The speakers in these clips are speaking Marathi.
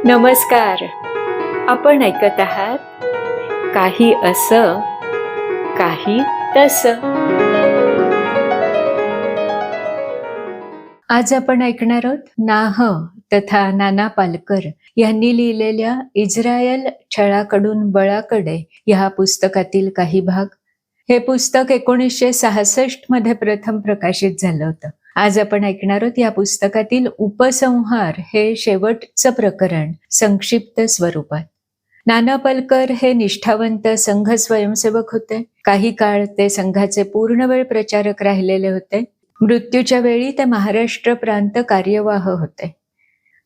नमस्कार. आपण ऐकत आहात काही असं काही तसं. आज आपण ऐकणार आहोत नाह तथा नाना पालकर यांनी लिहिलेल्या इस्रायल छळाकडून बळाकडे ह्या पुस्तकातील काही भाग. हे पुस्तक 1966 मध्ये प्रथम प्रकाशित झालं होतं. आज आपण ऐकणार आहोत या पुस्तकातील उपसंहार हे शेवटचं प्रकरण संक्षिप्त स्वरूपात. नाना पालकर हे निष्ठावंत संघ स्वयंसेवक होते. काही काळ ते संघाचे पूर्णवेळ प्रचारक राहिलेले होते. मृत्यूच्या वेळी ते महाराष्ट्र प्रांत कार्यवाह होते.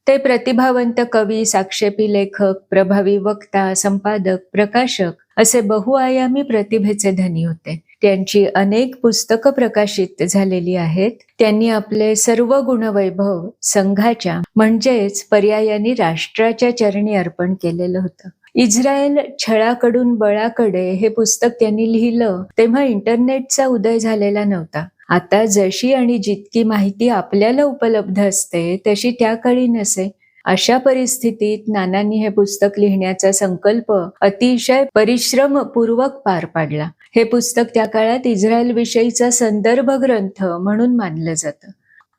ते प्रतिभावंत कवी, साक्षेपी लेखक, प्रभावी वक्ता, संपादक, प्रकाशक असे बहुआयामी प्रतिभेचे धनी होते. त्यांची अनेक पुस्तकं प्रकाशित झालेली आहेत. त्यांनी आपले सर्व गुणवैभव संघाच्या म्हणजेच पर्यायाने राष्ट्राच्या चरणी अर्पण केलेलं होतं. इस्रायल छळाकडून बळाकडे हे पुस्तक त्यांनी लिहिलं तेव्हा इंटरनेटचा उदय झालेला नव्हता. आता जशी आणि जितकी माहिती आपल्याला उपलब्ध असते तशी त्या काळी नसे. अशा परिस्थितीत नानांनी हे पुस्तक लिहिण्याचा संकल्प अतिशय परिश्रमपूर्वक पार पाडला. हे पुस्तक त्या काळात इस्रायल विषयीचा संदर्भ ग्रंथ म्हणून मानलं जातं.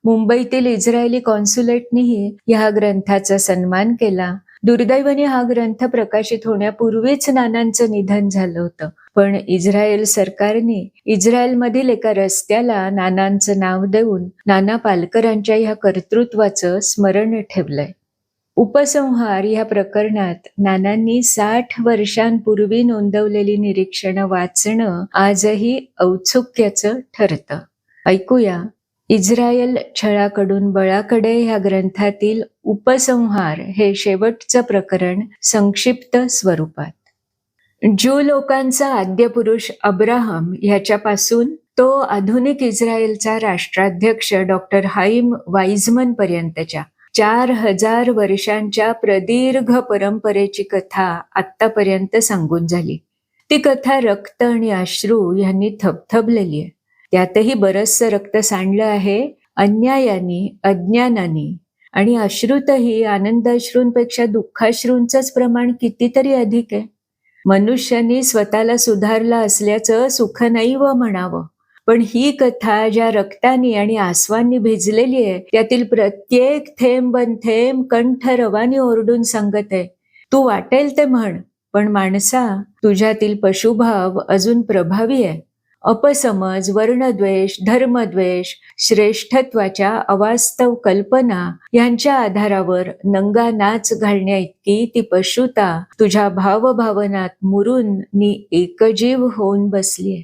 मुंबईतील इस्रायली कॉन्सुलेटनीही ह्या ग्रंथाचा सन्मान केला. दुर्दैवाने हा ग्रंथ प्रकाशित होण्यापूर्वीच नानांचं निधन झालं होतं. पण इस्रायल सरकारने इस्रायलमधील एका रस्त्याला नानांचं नाव देऊन नाना पालकरांच्या ह्या कर्तृत्वाचं स्मरण ठेवलंय. उपसंहार या प्रकरणात नानांनी 60 वर्षांपूर्वी नोंदवलेली निरीक्षणं वाचणं आजही औत्सुक्याचं ठरतं. ऐकूया इस्रायल छळाकडून बळाकडे ह्या ग्रंथातील उपसंहार हे शेवटचं प्रकरण संक्षिप्त स्वरूपात. ज्यू लोकांचा आद्यपुरुष अब्राहम ह्याच्यापासून तो आधुनिक इस्रायलचा राष्ट्राध्यक्ष डॉक्टर हाईम वाईझमन पर्यंतच्या 4000 वर्षांच्या प्रदीर्घ परंपरेची कथा आत्तापर्यंत सांगून झाली. ती कथा रक्त आणि अश्रू यांनी थबथबलेली आहे. त्यातही बरचसं रक्त सांडलं आहे अन्यायानी, अज्ञानानी, आणि अश्रूतही आनंदाश्रूंपेक्षा दुःखाश्रूंचंच प्रमाण कितीतरी अधिक आहे. मनुष्यानी स्वतःला सुधारला असल्याचं सुखनैव म्हणावं, पण ही कथा ज्या रक्तानी आणि आसवांनी भिजलेली आहे त्यातील प्रत्येक थेंब थेंब कंठ रवानी ओरडून सांगत आहे, तू वाटेल ते म्हण, पण माणसा तुझ्यातील पशुभाव अजून प्रभावी आहे. अपसमज, वर्णद्वेष, धर्मद्वेष, श्रेष्ठत्वाच्या अवास्तव कल्पना यांच्या आधारावर नंगा नाच घालण्या इतकी ती पशुता तुझ्या भावभावनात मुरून एकजीव होऊन बसलीये.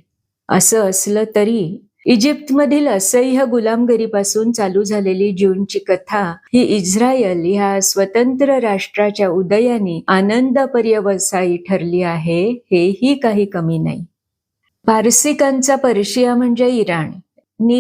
असं असलं तरी इजिप्तमधील असह्य गुलामगिरीपासून चालू झालेली ज्यूंची कथा ही इस्रायल ह्या स्वतंत्र राष्ट्राच्या उदयाने आनंद पर्यवसायी ठरली आहे, हेही काही कमी नाही. पारसिकांचा पर्शिया म्हणजे इराण,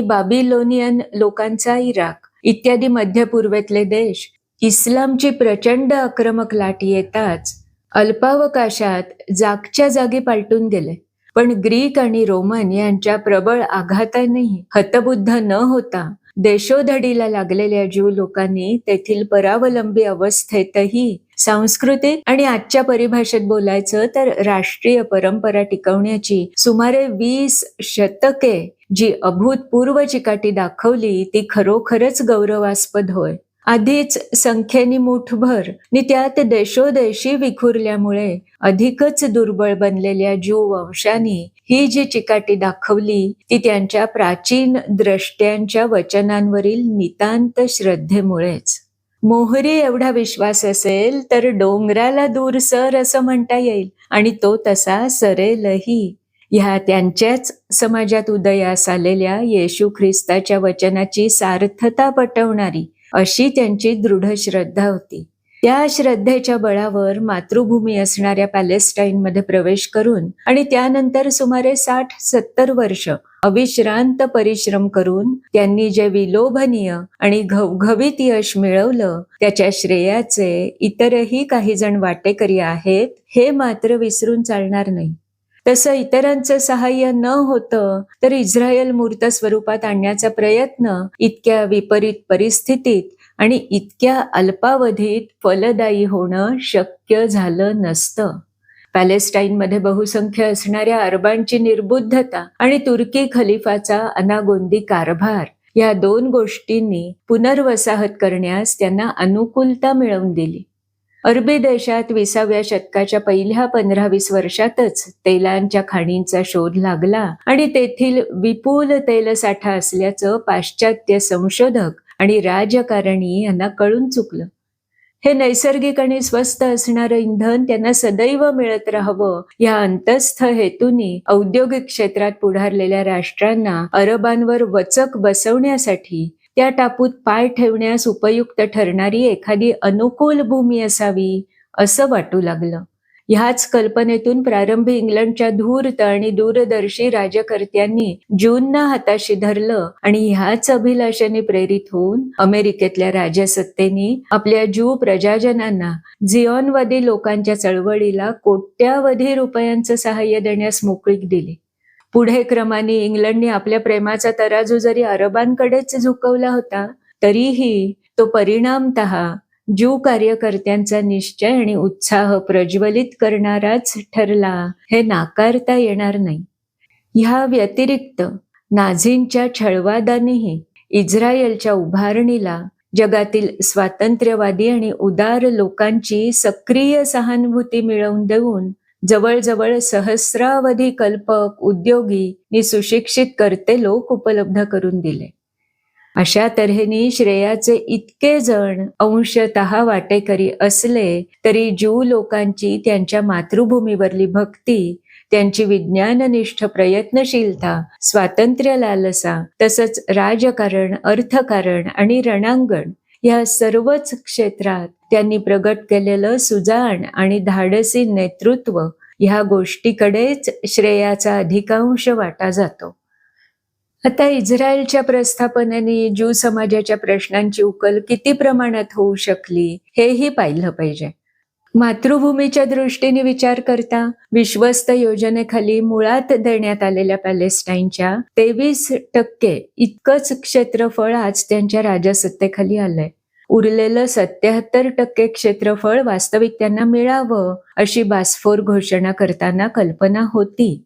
बाबिलोनियन लोकांचा इराक इत्यादी मध्य पूर्वेतले देश इस्लामची प्रचंड आक्रमक लाट येताच अल्पावकाशात जागच्या जागी पालटून गेले. पण ग्रीक आणि रोमन यांच्या प्रबळ आघातानेही हतबुद्ध न होता देशोधडीला लागलेल्या ज्यू लोकांनी तेथील परावलंबी अवस्थेतही सांस्कृतिक आणि आजच्या परिभाषेत बोलायचं तर राष्ट्रीय परंपरा टिकवण्याची सुमारे 20 शतके जी अभूतपूर्व चिकाटी दाखवली ती खरोखरच गौरवास्पद होय. आधीच संख्येनी मुठभर नि त्यात देशोदेशी विखुरल्यामुळे अधिकच दुर्बळ बनलेल्या ज्यू वंशांनी ही जी चिकाटी दाखवली ती त्यांच्या प्राचीन द्रष्ट्यांच्या वचनांवरील नितांत श्रद्धेमुळेच. मोहरी एवढा विश्वास असेल तर डोंगराला दूर सर असं म्हणता येईल, आणि तो तसा सरेलही. ह्या त्यांच्याच समाजात उदयास आलेल्या येशू ख्रिस्ताच्या वचनाची सार्थता पटवणारी अशी त्यांची दृढ श्रद्धा होती. त्या श्रद्धेच्या बळावर मातृभूमी असणाऱ्या पॅलेस्टाईनमध्ये प्रवेश करून आणि त्यानंतर सुमारे 60-70 वर्ष अविश्रांत परिश्रम करून त्यांनी जे विलोभनीय आणि घवघवीत यश मिळवलं त्याच्या श्रेयाचे इतरही काही जण वाटेकरी आहेत, हे मात्र विसरून चालणार नाही. तसं इतरांचं सहाय्य न होतं तर इस्रायल मूर्त स्वरूपात आणण्याचा प्रयत्न इतक्या विपरीत परिस्थितीत आणि इतक्या अल्पावधीत फलदायी होणं शक्य झालं नसतं. पॅलेस्टाईनमध्ये बहुसंख्य असणाऱ्या अरबांची निर्बुद्धता आणि तुर्की खलिफाचा अनागोंदी कारभार या 2 गोष्टींनी पुनर्वसाहत करण्यास त्यांना अनुकूलता मिळवून दिली. अरबी देशात 20व्या शतकाच्या पहिल्या 15-20 वर्षातच तेलांच्या खाणींचा शोध लागला आणि तेथील विपुल तेलसाठा असल्याचं पाश्चात्य संशोधक आणि राजकारणी यांना कळून चुकलं. हे नैसर्गिक आणि स्वस्त असणारं इंधन त्यांना सदैव मिळत राहावं या अंतस्थ हेतूने औद्योगिक क्षेत्रात पुढारलेल्या राष्ट्रांना अरबांवर वचक बसवण्यासाठी त्या टापूत पाय ठेवण्यास उपयुक्त ठरणारी एखादी अनुकूल भूमी असावी असं वाटू लागलं. ह्याच कल्पनेतून प्रारंभी इंग्लंडच्या धूर्त आणि दूरदर्शी राजकर्त्यांनी ज्यूंना हाताशी धरलं आणि ह्याच अभिलाषेने प्रेरित होऊन अमेरिकेतल्या राजसत्तेनी आपल्या ज्यू प्रजाजनांना झिऑनवादी लोकांच्या चळवळीला कोट्यावधी रुपयांचं सहाय्य देण्यास मोकळीक दिली. पुढे क्रमाने इंग्लंडने आपल्या प्रेमाचा तराजू जरी अरबांकडेच झुकवला होता तरीही तो परिणामतः ज्यू कार्यकर्त्यांचा निश्चय आणि उत्साह प्रज्वलित करणाराच ठरला हे नाकारता येणार नाही. ह्या व्यतिरिक्त नाझींच्या छळवादानेही इस्रायलच्या उभारणीला जगातील स्वातंत्र्यवादी आणि उदार लोकांची सक्रिय सहानुभूती मिळवून देऊन जवळजवळ सहस्रावधी कल्पक, उद्योगी आणि सुशिक्षित कर्ते लोक उपलब्ध करून दिले. अशा तऱ्हेने श्रेयाचे इतके जण अंशतः वाटेकरी असले तरी ज्यू लोकांची त्यांच्या मातृभूमीवरली भक्ती, त्यांची विज्ञाननिष्ठ प्रयत्नशीलता, स्वातंत्र्य लालसा, तसंच राजकारण, अर्थकारण आणि रणांगण या सर्वच क्षेत्रात त्यांनी प्रगट केलेलं सुजाण आणि धाडसी नेतृत्व ह्या गोष्टीकडेच श्रेयाचा अधिकांश वाटा जातो. आता इस्रायलच्या प्रस्थापनेने ज्यू समाजाच्या प्रश्नांची उकल किती प्रमाणात होऊ शकली हेही पाहिलं पाहिजे. मातृभूमीच्या दृष्टीने विचार करता विश्वस्त योजनेखाली मुळात देण्यात आलेल्या पॅलेस्टाईनच्या 23% इतकंच क्षेत्रफळ आज त्यांच्या राजसत्तेखाली आलंय. उरलेलं 77% क्षेत्रफळ वास्तविक त्यांना मिळावं अशी बासफोर घोषणा करताना कल्पना होती.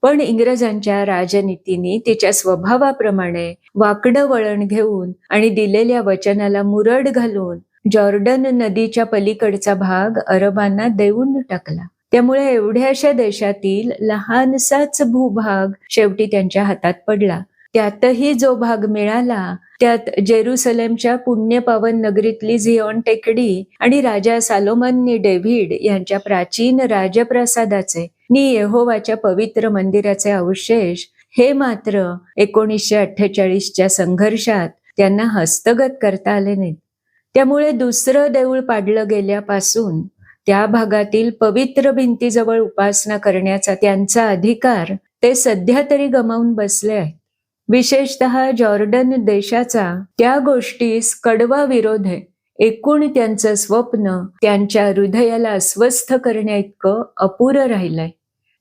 पण इंग्रजांच्या राजनीतीने तिच्या स्वभावाप्रमाणे वाकडं वळण घेऊन आणि दिलेल्या वचनाला मुरड घालून जॉर्डन नदीच्या पलीकडचा भाग अरबांना देऊन टाकला. त्यामुळे एवढ्याशा देशातील लहानसाच भूभाग शेवटी त्यांच्या हातात पडला. त्यातही जो भाग मिळाला त्यात जेरुसलेमच्या पुण्यपावन नगरीतली झिऑन टेकडी आणि राजा सालोमननी डेव्हिड यांच्या प्राचीन राजप्रासादाचे नि यहोवाच्या पवित्र मंदिराचे अवशेष हे मात्र 1948च्या संघर्षात त्यांना हस्तगत करता आले नाहीत. त्यामुळे दुसरं देऊळ पाडलं गेल्यापासून त्या भागातील पवित्र भिंतीजवळ उपासना करण्याचा त्यांचा अधिकार ते सध्या तरी गमावून बसले आहेत. विशेषतः जॉर्डन देशाचा त्या गोष्टीस कडवा विरोध आहे. एकूण त्यांचं स्वप्न त्यांच्या हृदयाला अस्वस्थ करण्याइतकं अपुरं राहिलंय.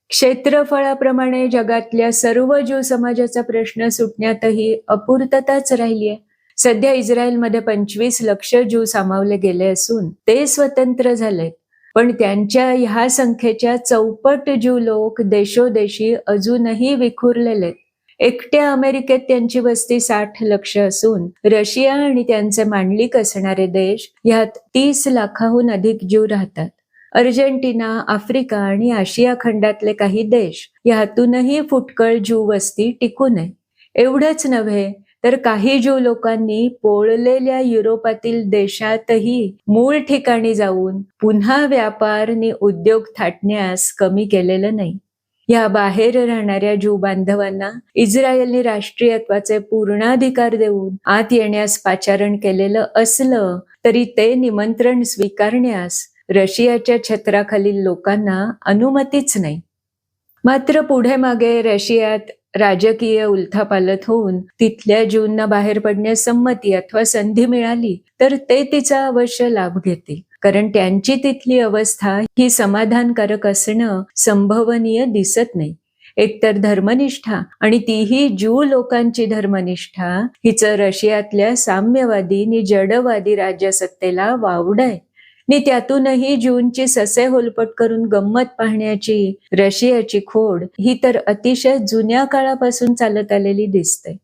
क्षेत्रफळाप्रमाणे जगातल्या सर्व ज्यू समाजाचा प्रश्न सुटण्यातही अपूर्तताच राहिलीय. सध्या इस्रायलमध्ये 25 लक्ष ज्यू सामावले गेले असून ते स्वतंत्र झालेत. पण त्यांच्या ह्या संख्येच्या चौपट ज्यू लोक देशोदेशी अजूनही विखुरलेले. एकट्या अमेरिकेत त्यांची वस्ती 60 लक्ष असून रशिया आणि त्यांचे मांडलिक असणारे देश ह्यात 30 लाखाहून अधिक ज्यू राहतात. अर्जेंटिना, आफ्रिका आणि आशिया खंडातले काही देश ह्यातूनही फुटकळ ज्यू वस्ती टिकून आहे. एवढंच नव्हे तर काही ज्यू लोकांनी पोळलेल्या युरोपातील देशातही मूळ ठिकाणी जाऊन पुन्हा व्यापार आणि उद्योग थाटण्यास कमी केलेलं नाही. या बाहेर राहणाऱ्या ज्यू बांधवांना इस्रायलने राष्ट्रीयत्वाचे पूर्णाधिकार देऊन आत येण्यास पाचारण केलेलं असलं तरी ते निमंत्रण स्वीकारण्यास रशियाच्या छत्राखालील लोकांना अनुमतीच नाही. मात्र पुढे मागे रशियात राजकीय उलथापालथ होऊन तिथल्या ज्यूंना बाहेर पडण्यास संमती अथवा संधी मिळाली तर ते तिचा अवश्य लाभ घेतील. कारण त्यांची तिथली अवस्था ही समाधानकारक असणं संभवनीय दिसत नाही. एकतर धर्मनिष्ठा आणि तीही ज्यू लोकांची धर्मनिष्ठा हिचं रशियातल्या साम्यवादी नि जडवादी राज्यसत्तेला वावडय. नि त्यातूनही ज्यूंची ससे होलपट करून गंमत पाहण्याची रशियाची खोड ही तर अतिशय जुन्या काळापासून चालत आलेली दिसते.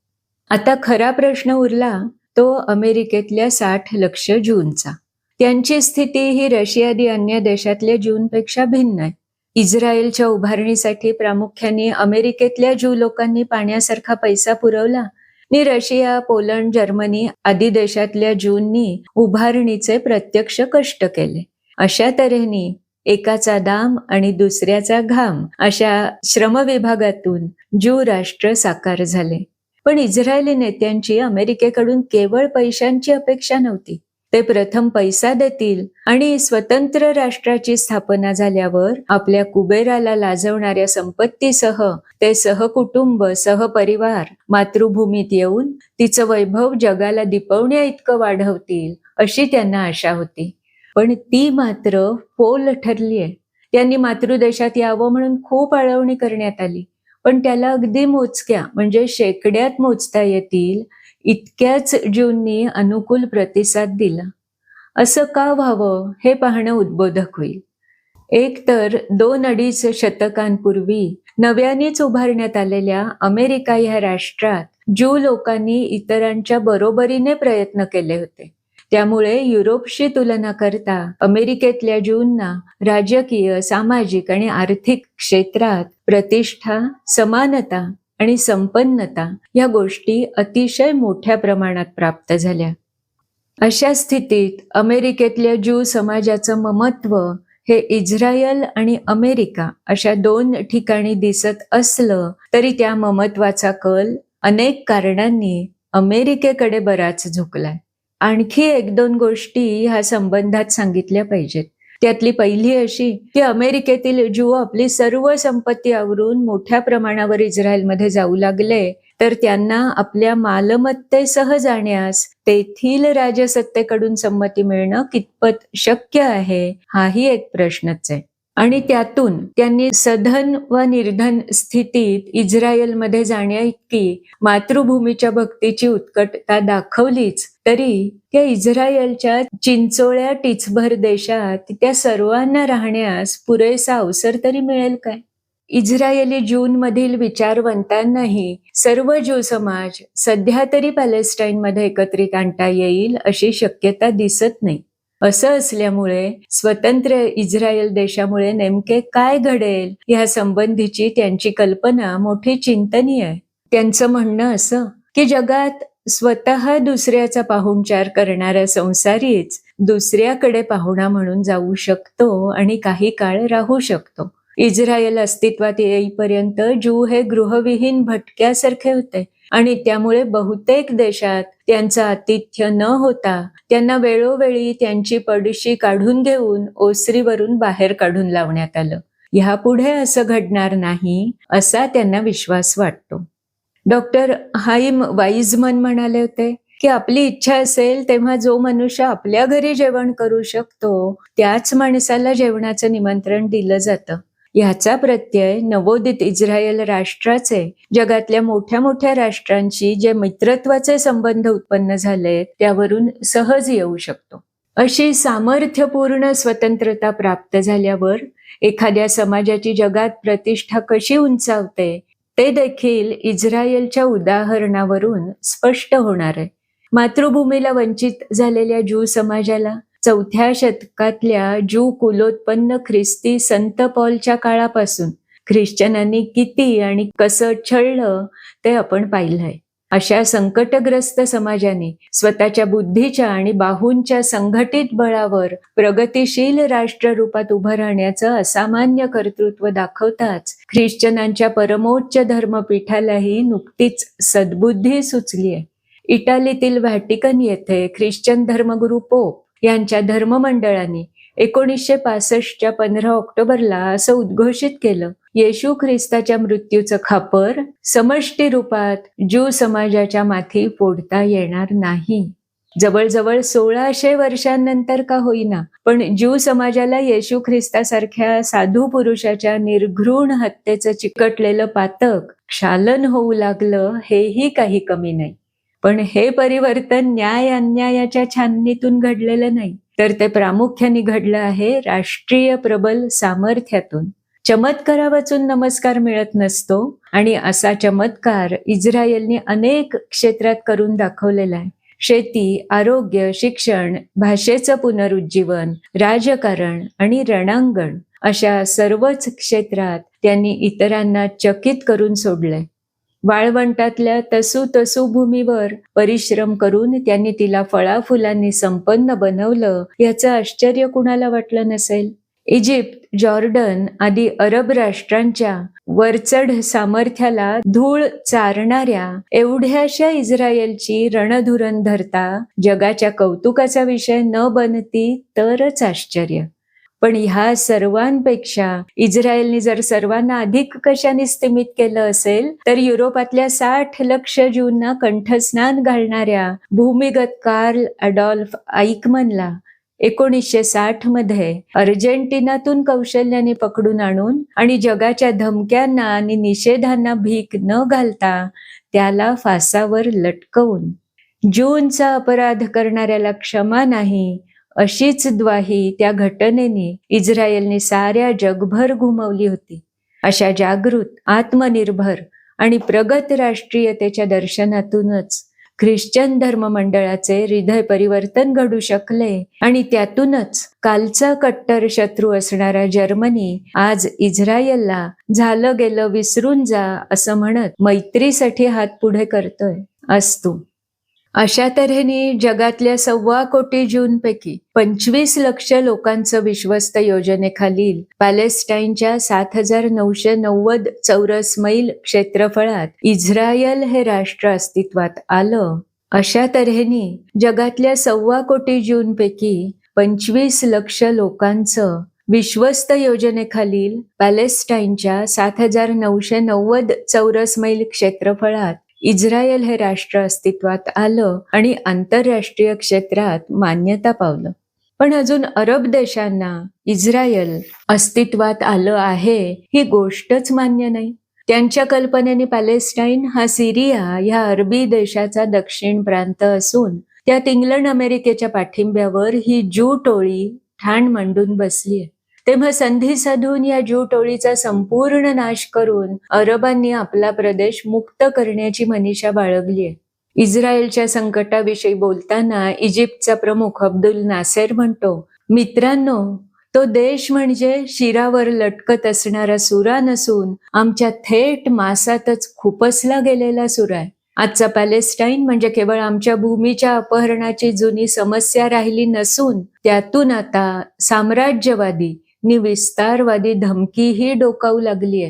आता खरा प्रश्न उरला तो अमेरिकेतल्या 60 लक्ष ज्यूंचा. त्यांची स्थिती ही रशियादी अन्य देशातल्या ज्यूंपेक्षा भिन्न आहे. इस्रायलच्या उभारणीसाठी प्रामुख्याने अमेरिकेतल्या ज्यू लोकांनी पाण्यासारखा पैसा पुरवला नि रशिया, पोलंड, जर्मनी आदी देशातल्या ज्यूंनी उभारणीचे प्रत्यक्ष कष्ट केले. अशा तऱ्हेने एकाचा दाम आणि दुसऱ्याचा घाम अशा श्रमविभागातून ज्यू राष्ट्र साकार झाले. पण इस्रायली नेत्यांची अमेरिकेकडून केवळ पैशांची अपेक्षा नव्हती. ते प्रथम पैसा देतील आणि स्वतंत्र राष्ट्राची स्थापना झाल्यावर आपल्या कुबेराला लाजवणाऱ्या संपत्तीसह ते सहकुटुंब, सहपरिवार मातृभूमीत येऊन तिचं वैभव जगाला दिपवण्या इतकं वाढवतील अशी त्यांना आशा होती. पण ती मात्र फोल ठरलीय. त्यांनी मातृदेशात यावं म्हणून खूप आळवणी करण्यात आली, पण त्याला अगदी मोजक्या म्हणजे शेकड्यात मोजता येतील इतक्याच ज्यूंनी अनुकूल प्रतिसाद दिला. असं का व्हावं हे पाहणं उद्बोधक होईल. एक तर 2-2.5 शतकांपूर्वी नव्यानेच उभारण्यात आलेल्या अमेरिका ह्या राष्ट्रात ज्यू लोकांनी इतरांच्या बरोबरीने प्रयत्न केले होते. त्यामुळे युरोपशी तुलना करता अमेरिकेतल्या ज्यूंना राजकीय, सामाजिक आणि आर्थिक क्षेत्रात प्रतिष्ठा, समानता आणि संपन्नता या गोष्टी अतिशय मोठ्या प्रमाणात प्राप्त झाल्या. अशा स्थितीत अमेरिकेतल्या ज्यू समाजाचं ममत्व हे इस्रायल आणि अमेरिका अशा 2 ठिकाणी दिसत असलं तरी त्या ममत्वाचा कल अनेक कारणांनी अमेरिकेकडे बराच झुकलाय. आणखी 1-2 गोष्टी ह्या संबंधात सांगितल्या पाहिजेत. त्यातली पहिली अशी की अमेरिकेतील ज्यू आपली सर्व संपत्ती आवरून मोठ्या प्रमाणावर इस्रायलमध्ये जाऊ लागले तर त्यांना आपल्या मालमत्तेसह जाण्यास तेथील राजसत्तेकडून संमती मिळणं कितपत शक्य आहे हाही एक प्रश्नच आहे. आणि त्यातून त्यांनी सधन व निर्धन स्थितीत इस्रायलमध्ये जाण्या इतकी मातृभूमीच्या भक्तीची उत्कटता दाखवलीच तरी त्या इस्रायलच्या चिंचोळ्या टिचभर देशात त्या सर्वांना राहण्यास पुरेसा अवसर तरी मिळेल काय? इस्रायली ज्यूंमधील विचारवंतांनाही सर्व ज्यू समाज सध्या तरी पॅलेस्टाईनमध्ये एकत्रित आणता येईल अशी शक्यता दिसत नाही. असं असल्यामुळे स्वतंत्र इस्रायल देशामुळे नेमके काय घडेल या संबंधीची त्यांची कल्पना मोठी चिंतनीय आहे. त्यांचं म्हणणं असं की जगात स्वतः दुसऱ्याचा पाहुणचार करणारा संसारीच दुसऱ्याकडे पाहुणा म्हणून जाऊ शकतो आणि काही काळ राहू शकतो. इस्रायल अस्तित्वात येईपर्यंत ज्यू हे गृहविहीन भटक्यासारखे होते आणि त्यामुळे बहुतेक देशात त्यांचं आतिथ्य न होता त्यांना वेळोवेळी त्यांची पडशी काढून घेऊन ओसरीवरून बाहेर काढून लावण्यात आलं. ह्यापुढे असं घडणार नाही असा त्यांना विश्वास वाटतो. डॉक्टर हाईम वाईजमन म्हणाले होते की आपली इच्छा असेल तेव्हा जो मनुष्य आपल्या घरी जेवण करू शकतो त्याच माणसाला जेवणाचं निमंत्रण दिलं जातं. ह्याचा प्रत्यय नवोदित इस्रायल राष्ट्राचे जगातल्या मोठ्या मोठ्या राष्ट्रांशी जे मित्रत्वाचे संबंध उत्पन्न झाले त्यावरून सहज येऊ शकतो. अशी सामर्थ्यपूर्ण स्वतंत्रता प्राप्त झाल्यावर एखाद्या समाजाची जगात प्रतिष्ठा कशी उंचावते ते देखील इस्रायलच्या उदाहरणावरून स्पष्ट होणार आहे. मातृभूमीला वंचित झालेल्या ज्यू समाजाला 4थ्या शतकातल्या ज्यू कुलोत्पन्न ख्रिस्ती संत पॉलच्या काळापासून ख्रिश्चनांनी किती आणि कसं छळलं ते आपण पाहिलंय. अशा संकटग्रस्त समाजाने स्वतःच्या बुद्धीच्या आणि बाहूंच्या संघटित बळावर प्रगतिशील राष्ट्ररूपात उभं राहण्याचं असामान्य कर्तृत्व दाखवताच ख्रिश्चनांच्या परमोच्च धर्मपीठालाही नुकतीच सद्बुद्धी सुचली आहे. इटालीतील व्हॅटिकन येथे ख्रिश्चन धर्मगुरू पोप यांच्या धर्ममंडळाने 1965च्या 15 ऑक्टोबरला असं उद्घोषित केलं, येशू ख्रिस्ताच्या मृत्यूचं खापर समष्टी रूपात ज्यू समाजाच्या माथी फोडता येणार नाही. जवळजवळ 1600 वर्षांनंतर का होईना, पण ज्यू समाजाला येशू ख्रिस्तासारख्या साधू पुरुषाच्या निर्घृण हत्येचं चिकटलेलं पातक क्षालन होऊ लागलं, हेही काही कमी नाही. पण हे परिवर्तन न्याय अन्यायाच्या छाननीतून घडलेलं नाही, तर ते प्रामुख्याने घडलं आहे राष्ट्रीय प्रबल सामर्थ्यातून. चमत्कारावाचून नमस्कार मिळत नसतो, आणि असा चमत्कार इस्रायलने अनेक क्षेत्रात करून दाखवलेला आहे. शेती, आरोग्य, शिक्षण, भाषेचं पुनरुज्जीवन, राजकारण आणि रणांगण अशा सर्वच क्षेत्रात त्यांनी इतरांना चकित करून सोडलंय. वाळवंटातल्या तसू भूमीवर परिश्रम करून त्यांनी तिला फळाफुलांनी संपन्न बनवलं, याचं आश्चर्य कुणाला वाटलं नसेल. इजिप्त, जॉर्डन आदी अरब राष्ट्रांच्या वरचढ सामर्थ्याला धूळ चारणाऱ्या एवढ्याशा इस्रायलची रणधुरंधरता जगाच्या कौतुकाचा विषय न बनती तरच आश्चर्य. पण ह्या सर्वांपेक्षा इस्रायलने जर सर्वांना अधिक कशाने स्तिमित केलं असेल, तर युरोपातल्या 60 लक्ष ज्यूंना कंठस्नान घालणाऱ्या भूमिगत कार्ल ॲडॉल्फ आईकमनला 1960 मध्ये अर्जेंटिनातून कौशल्याने पकडून आणून आणि जगाच्या धमक्यांना आणि निषेधांना भीक न घालता त्याला फासावर लटकवून ज्यूंचा अपराध करणाऱ्याला क्षमा नाही, अशीच द्वाही त्या घटनेने इस्रायलने साऱ्या जगभर घुमवली होती. अशा जागृत, आत्मनिर्भर आणि प्रगत राष्ट्रीयतेच्या दर्शनातूनच ख्रिश्चन धर्ममंडळाचे हृदय परिवर्तन घडू शकले, आणि त्यातूनच कालचा कट्टर शत्रू असणारा जर्मनी आज इस्रायलला झालं गेलं विसरून जा असं म्हणत मैत्रीसाठी हात पुढे करतोय. अस्तु. अशा तऱ्हेने जगातल्या 1.25 कोटी ज्यूंपैकी 25 लक्ष लोकांचं विश्वस्त योजनेखालील पॅलेस्टाईनच्या 7,990 चौरस मैल क्षेत्रफळात इस्रायल हे राष्ट्र अस्तित्वात आलं. अशा तऱ्हेने जगातल्या 1.25 कोटी ज्यूंपैकी 25 लक्ष लोकांचं विश्वस्त योजनेखालील पॅलेस्टाईनच्या 7,990 चौरस मैल क्षेत्रफळात इस्रायल हे राष्ट्र अस्तित्वात आलं आणि आंतरराष्ट्रीय क्षेत्रात मान्यता पावलं. पण अजून अरब देशांना इस्रायल अस्तित्वात आलं आहे ही गोष्टच मान्य नाही. त्यांच्या कल्पनेने पॅलेस्टाईन हा सिरिया या अरबी देशाचा दक्षिण प्रांत असून त्यात इंग्लंड अमेरिकेच्या पाठिंब्यावर ही ज्यू टोळी ठाण मांडून बसलीय. तेव्हा संधी साधून या ज्यू टोळीचा संपूर्ण नाश करून अरबांनी आपला प्रदेश मुक्त करण्याची मनीषा बाळगलीय. इस्रायलच्या संकटाविषयी बोलताना इजिप्तचा प्रमुख अब्दुल नासेर म्हणतो, मित्रांनो, तो देश म्हणजे शिरावर लटकत असणारा सुरा नसून आमच्या थेट मासातच खुपसला गेलेला सुरा आहे. आजचा पॅलेस्टाईन म्हणजे केवळ आमच्या भूमीच्या अपहरणाची जुनी समस्या राहिली नसून त्यातून आता साम्राज्यवादी नि विस्तारवादी धमकीही डोकावू लागलीय.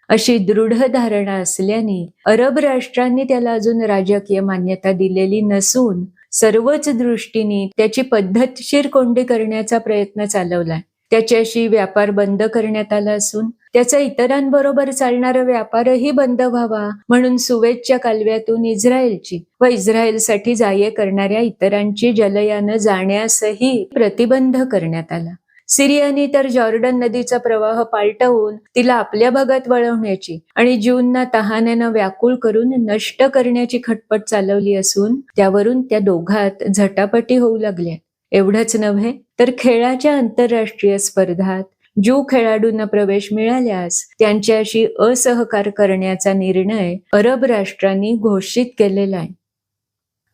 अशी दृढ धारणा असल्याने अरब राष्ट्रांनी त्याला अजून राजकीय मान्यता दिलेली नसून सर्वच दृष्टीने त्याची पद्धतशीर कोंडी करण्याचा प्रयत्न चालवलाय. त्याच्याशी व्यापार बंद करण्यात आला असून त्याचा इतरांबरोबर चालणारा व्यापारही बंद व्हावा म्हणून सुवेजच्या कालव्यातून इस्रायलची व इस्रायलसाठी जाये करणाऱ्या इतरांची जलयानं जाण्यासही प्रतिबंध करण्यात आला. सिरियाने तर जॉर्डन नदीचा प्रवाह पालटवून तिला आपल्या भागात वळवण्याची आणि ज्यूंना तहानेनं व्याकुळ करून नष्ट करण्याची खटपट चालवली असून त्यावरून त्या दोघात झटापटी होऊ लागल्या. एवढंच नव्हे तर खेळाच्या आंतरराष्ट्रीय स्पर्धात ज्यू खेळाडूंना प्रवेश मिळाल्यास त्यांच्याशी असहकार करण्याचा निर्णय अरब राष्ट्रांनी घोषित केलेला आहे.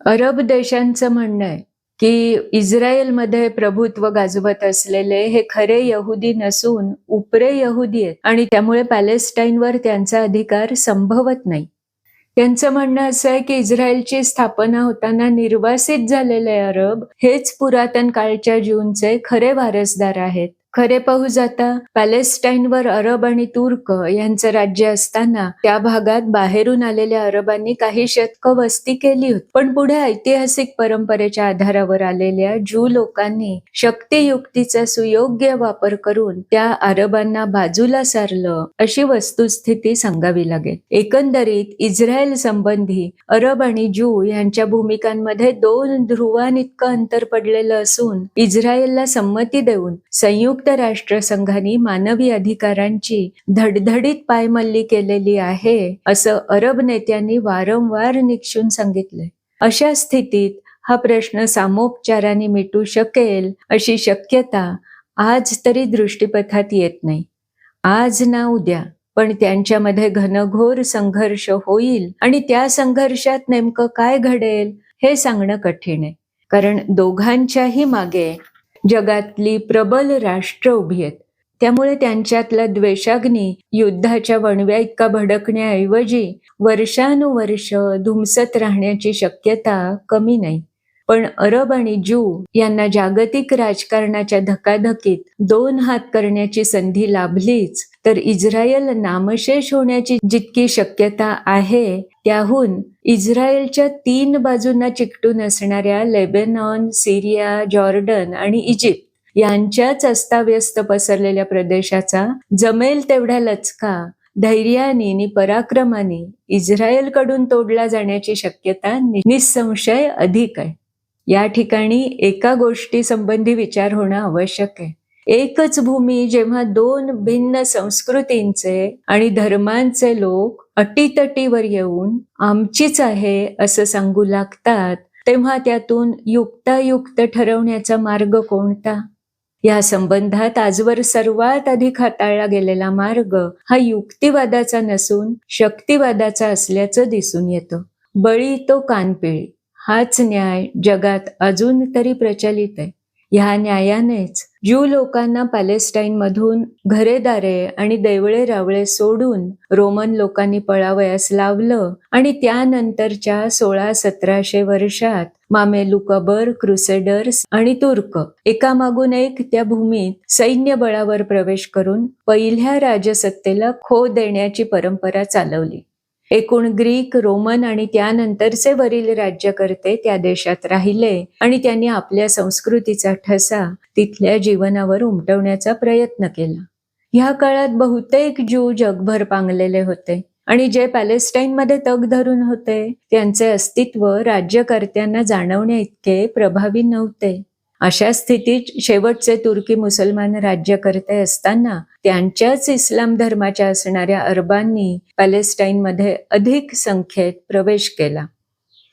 अरब देशांचं म्हणणं आहे की इस्रायलमध्ये प्रभुत्व गाजवत असलेले हे खरे यहुदी नसून उपरे यहुदी आहेत आणि त्यामुळे पॅलेस्टाईनवर त्यांचा अधिकार संभवत नाही. त्यांचं म्हणणं असं आहे की इस्रायलची स्थापना होताना निर्वासित झालेले अरब हेच पुरातन काळच्या ज्यूंचे खरे वारसदार आहेत. खरे पाहू जाता पॅलेस्टाईनवर अरब आणि तुर्क यांचं राज्य असताना त्या भागात बाहेरून आलेल्या अरबांनी काही शतकं वस्ती केली होती. पण पुढे ऐतिहासिक परंपरेच्या आधारावर आलेल्या ज्यू लोकांनी शक्तियुक्तीचा सुयोग्य वापर करून त्या अरबांना बाजूला सारलं, अशी वस्तुस्थिती सांगावी लागेल. एकंदरीत इस्रायल संबंधी अरब आणि ज्यू यांच्या भूमिकांमध्ये 2 ध्रुवांइतकं अंतर पडलेलं असून इस्रायलला संमती देऊन संयुक्त राष्ट्रसंघाने मानवी अधिकारांची धडधडीत पायमल्ली केलेली आहे, असं अरब नेत्यांनी वारंवार निक्षून सांगितलंय. अशा स्थितीत हा प्रश्न सामोपचाराने मिटू शकेल अशी शक्यता आज तरी दृष्टीपथात येत नाही. आज ना उद्या, पण त्यांच्यामध्ये घनघोर संघर्ष होईल आणि त्या संघर्षात नेमकं काय घडेल हे सांगणं कठीण आहे. कारण दोघांच्याही मागे जगातली प्रबल राष्ट्र उभी आहेत. त्यामुळे त्यांच्यातला द्वेषाग्नी युद्धाच्या वणव्या इतका भडकण्याऐवजी वर्षानुवर्ष धुमसत राहण्याची शक्यता कमी नाही. पण अरब आणि ज्यू यांना जागतिक राजकारणाच्या धकाधकीत 2 हात करण्याची संधी लाभलीच तर इस्रायल नामशेष होण्याची जितकी शक्यता आहे, त्याहून इस्रायलच्या 3 बाजूंना चिकटून असणाऱ्या लेबनॉन, सिरिया, जॉर्डन आणि इजिप्त यांच्याच अस्ताव्यस्त पसरलेल्या प्रदेशाचा जमेल तेवढा लचका धैर्याने आणि पराक्रमाने इस्रायलकडून तोडला जाण्याची शक्यता निसंशय अधिक आहे. या ठिकाणी एका गोष्टी संबंधी विचार होणं आवश्यक आहे. एकच भूमी जेव्हा 2 भिन्न संस्कृतींचे आणि धर्मांचे लोक अटीतटीवर येऊन आमचीच आहे असं सांगू लागतात, तेव्हा त्यातून युक्तायुक्त ठरवण्याचा मार्ग कोणता? या संबंधात आजवर सर्वात अधिक हाताळला गेलेला मार्ग हा युक्तिवादाचा नसून शक्तिवादाचा असल्याचं दिसून येतं. बळी तो कानपिळी हाच न्याय जगात अजून तरी प्रचलित आहे. ह्या न्यायानेच ज्यू लोकांना पॅलेस्टाईनमधून घरेदारे आणि देवळे रावळे सोडून रोमन लोकांनी पळावयास लावलं आणि त्यानंतरच्या 1600-1700 वर्षात मामेलुक अबर, क्रुसेडर्स आणि तुर्क एकामागून एक त्या भूमीत सैन्य बळावर प्रवेश करून पहिल्या राजसत्तेला खो देण्याची परंपरा चालवली. एकूण ग्रीक, रोमन आणि त्यानंतरचे वरील राज्यकर्ते त्या देशात राहिले आणि त्यांनी आपल्या संस्कृतीचा ठसा तिथल्या जीवनावर उमटवण्याचा प्रयत्न केला. ह्या काळात बहुतेक ज्यू जगभर पांगलेले होते आणि जे पॅलेस्टाईनमध्ये तग धरून होते त्यांचे अस्तित्व राज्यकर्त्यांना जाणवण्या इतके प्रभावी नव्हते. अशा स्थितीत शेवटचे तुर्की मुसलमान राज्यकर्ते असताना त्यांच्याच इस्लाम धर्माच्या असणाऱ्या अरबांनी पॅलेस्टाईनमध्ये अधिक संख्येत प्रवेश केला.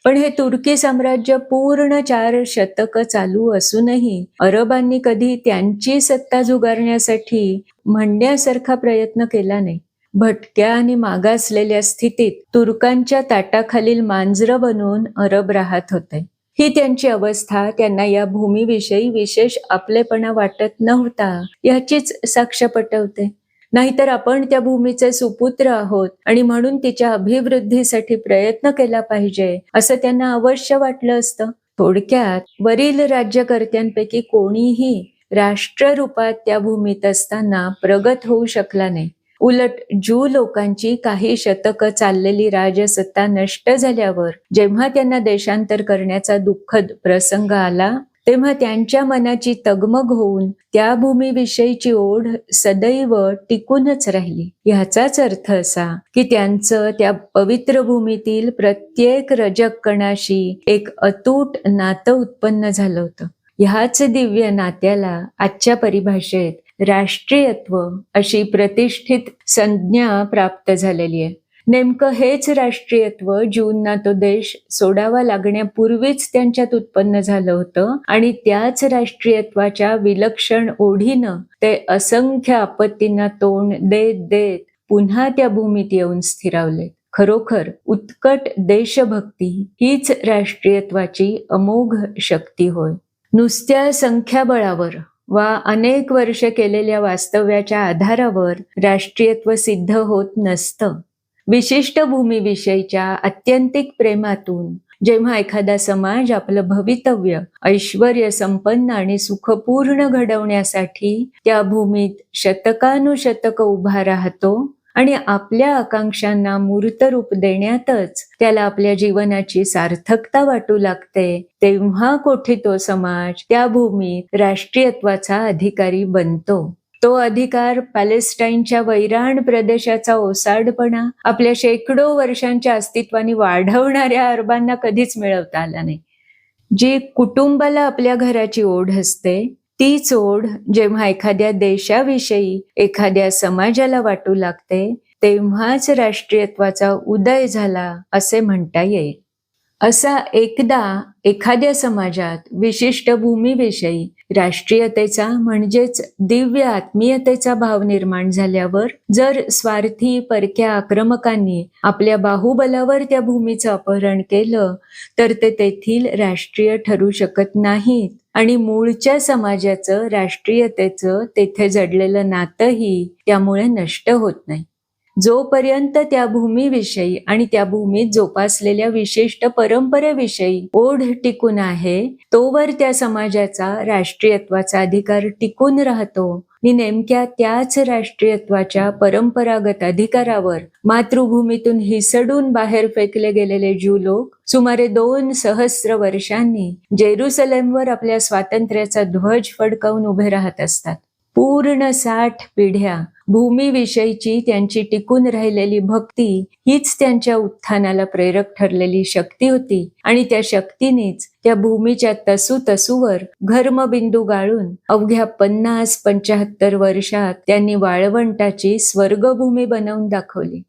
पण हे तुर्की साम्राज्य पूर्ण 4 शतकं चालू असूनही अरबांनी कधी त्यांची सत्ता जुगारण्यासाठी म्हणण्यासारखा प्रयत्न केला नाही. भटक्या आणि मागासलेल्या स्थितीत तुर्कांच्या ताटाखालील मांजरं बनून अरब राहत होते. ही त्यांची अवस्था त्यांना या भूमीविषयी विशेष आपलेपणा वाटत नव्हता याचीच साक्ष पटवते. नाहीतर आपण त्या भूमीचे सुपुत्र आहोत आणि म्हणून तिच्या अभिवृद्धीसाठी प्रयत्न केला पाहिजे असं त्यांना अवश्य वाटलं असतं. थोडक्यात वरील राज्यकर्त्यांपैकी कोणीही राष्ट्ररूपात त्या भूमीत असताना प्रगत होऊ शकला नाही. उलट ज्यू लोकांची काही शतकं चाललेली राजसत्ता नष्ट झाल्यावर जेव्हा त्यांना देशांतर करण्याचा दुःखद प्रसंग आला तेव्हा त्यांच्या मनाची तगमग होऊन त्या भूमीविषयीची ओढ सदैव टिकूनच राहिली. ह्याचाच अर्थ असा की त्यांचं त्या पवित्र भूमीतील प्रत्येक रजक कणाशी एक अतूट नातं उत्पन्न झालं होतं. ह्याच दिव्य नात्याला आजच्या परिभाषेत राष्ट्रीयत्व अशी प्रतिष्ठित संज्ञा प्राप्त झालेली आहे. नेमकं हेच राष्ट्रीयत्व ज्यूंना तो देश सोडावा लागण्यापूर्वीच त्यांच्यात उत्पन्न झालं होतं आणि त्याच राष्ट्रीयत्वाच्या विलक्षण ओढीनं ते असंख्य आपत्तींना तोंड देत देत पुन्हा त्या भूमीत येऊन स्थिरावले. खरोखर उत्कट देशभक्ती हीच राष्ट्रीयत्वाची अमोघ शक्ती होय. नुसत्या संख्याबळावर वा अनेक वर्ष केलेल्या वास्तव्याच्या आधारावर राष्ट्रीयत्व सिद्ध होत नसतं. विशिष्ट भूमीविषयीच्या आत्यंतिक प्रेमातून जेव्हा एखादा समाज आपलं भवितव्य ऐश्वर्य संपन्न आणि सुखपूर्ण घडवण्यासाठी त्या भूमीत शतकानुशतक उभा राहतो आणि आपल्या आकांक्षांना मूर्त रूप देण्यातच त्याला आपल्या जीवनाची सार्थकता वाटू लागते, तेव्हा कोठे तो समाज त्या भूमीत राष्ट्रीयत्वाचा अधिकारी बनतो. तो अधिकार पॅलेस्टाईनच्या वैराण प्रदेशाचा ओसाडपणा आपल्या शेकडो वर्षांच्या अस्तित्वाने वाढवणाऱ्या अरबांना कधीच मिळवता आला नाही. जी कुटुंबाला आपल्या घराची ओढ असते, तीच ओढ जेव्हा एखाद्या देशाविषयी एखाद्या समाजाला वाटू लागते, तेव्हाच राष्ट्रीयत्वाचा उदय झाला असे म्हणता येईल. असा एकदा एखाद्या समाजात विशिष्ट भूमीविषयी राष्ट्रीयतेचा म्हणजेच दिव्य आत्मीयतेचा भाव निर्माण झाल्यावर जर स्वार्थी परक्या आक्रमकांनी आपल्या बाहुबलावर त्या भूमीचं अपहरण केलं तर ते तेथील राष्ट्रीय ठरू शकत नाहीत आणि मूळच्या समाजाचं राष्ट्रीयतेचं तेथे जडलेलं नातंही त्यामुळे नष्ट होत नाही. जोपर्यंत त्या भूमीविषयी आणि त्या भूमीत जोपासलेल्या विशिष्ट परंपरेविषयी ओढ टिकून आहे, तोवर त्या समाजाचा राष्ट्रीयत्वाचा अधिकार टिकून राहतो आणि नेमक्या त्याच राष्ट्रीयत्वाच्या परंपरागत अधिकारावर मातृभूमीतून हिसडून बाहेर फेकले गेलेले ज्यू लोक सुमारे 2 सहस्र वर्षांनी जेरुसलेमवर आपल्या स्वातंत्र्याचा ध्वज फडकावून उभे राहत असतात. पूर्ण 60 पिढ्या भूमीविषयीची त्यांची टिकून राहिलेली भक्ती हीच त्यांच्या उत्थानाला प्रेरक ठरलेली शक्ती होती आणि त्या शक्तीनेच त्या भूमीच्या तसूवर घर्मबिंदू गाळून अवघ्या 50-75 वर्षात त्यांनी वाळवंटाची स्वर्गभूमी बनवून दाखवली.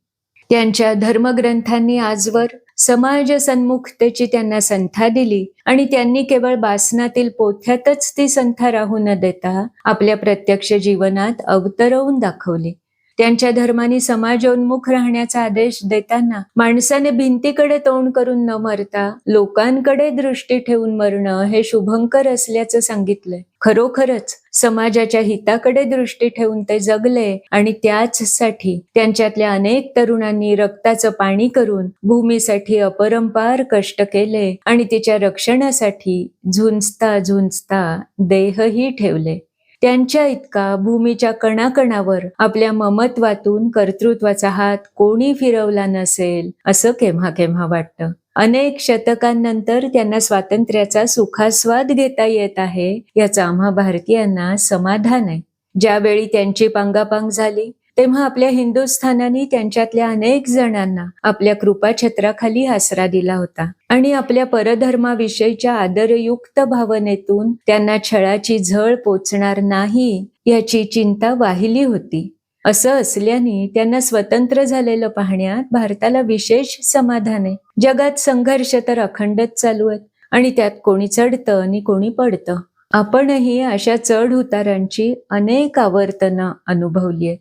त्यांच्या धर्मग्रंथांनी आजवर समाज सन्मुखतेची त्यांना संथा दिली आणि त्यांनी केवळ बासनातील पोथ्यातच ती संथा राहू न देता आपल्या प्रत्यक्ष जीवनात अवतरवून दाखवली. त्यांच्या धर्माने समाजोन्मुख राहण्याचा आदेश देताना माणसाने भिंतीकडे तोंड करून न मरता लोकांकडे दृष्टी ठेवून मरणं हे शुभंकर असल्याचं सांगितलंय. खरोखरच समाजाच्या हिताकडे दृष्टी ठेवून ते जगले आणि त्याचसाठी त्यांच्यातल्या अनेक तरुणांनी रक्ताचं पाणी करून भूमीसाठी अपरंपार कष्ट केले आणि तिच्या रक्षणासाठी झुंजता देहही ठेवले. त्यांच्या इतका भूमीच्या कणाकणावर आपल्या ममत्वातून कर्तृत्वाचा हात कोणी फिरवला नसेल असं केव्हा केव्हा वाटतं. अनेक शतकांनंतर त्यांना स्वातंत्र्याचा सुखास्वाद घेता येत आहे याचं आम्हा भारतीयांना समाधान आहे. ज्यावेळी त्यांची पांगापांग झाली तेव्हा आपल्या हिंदुस्थानाने त्यांच्यातल्या अनेक जणांना आपल्या कृपाछत्राखाली आसरा दिला होता आणि आपल्या परधर्माविषयीच्या आदरयुक्त भावनेतून त्यांना छळाची झळ पोचणार नाही याची चिंता वाहिली होती. असं असल्याने त्यांना स्वतंत्र झालेलं पाहण्यात भारताला विशेष समाधान आहे. जगात संघर्ष तर अखंडच चालू आहेत आणि त्यात कोणी चढतं आणि कोणी पडतं. आपणही अशा चढ उतारांची अनेक आवर्तनं अनुभवली आहेत.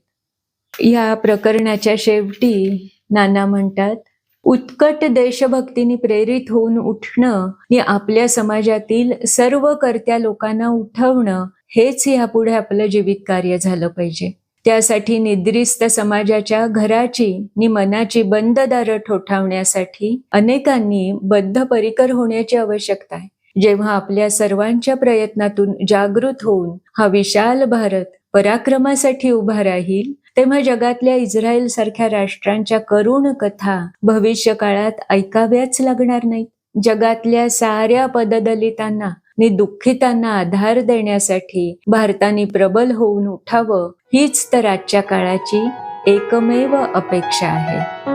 या प्रकरणाच्या शेवटी नाना म्हणतात, उत्कट देशभक्तीने प्रेरित होऊन उठणं आणि आपल्या समाजातील सर्व कर्त्या लोकांना उठवणं हेच यापुढे आपलं जीवित कार्य झालं पाहिजे. त्यासाठी निद्रिस्त समाजाच्या घराची आणि मनाची बंद दारं ठोठावण्यासाठी अनेकांनी बद्धपरिकर होण्याची आवश्यकता आहे. जेव्हा आपल्या सर्वांच्या प्रयत्नातून जागृत होऊन हा विशाल भारत पराक्रमासाठी उभा राहील, तेव्हा जगातल्या इस्रायल सारख्या राष्ट्रांच्या करुण कथा भविष्य काळात ऐकाव्याच लागणार नाहीत. जगातल्या साऱ्या पददलितांना आणि दुःखितांना आधार देण्यासाठी भारताने प्रबल होऊन उठावं हीच तर आजच्या काळाची एकमेव अपेक्षा आहे.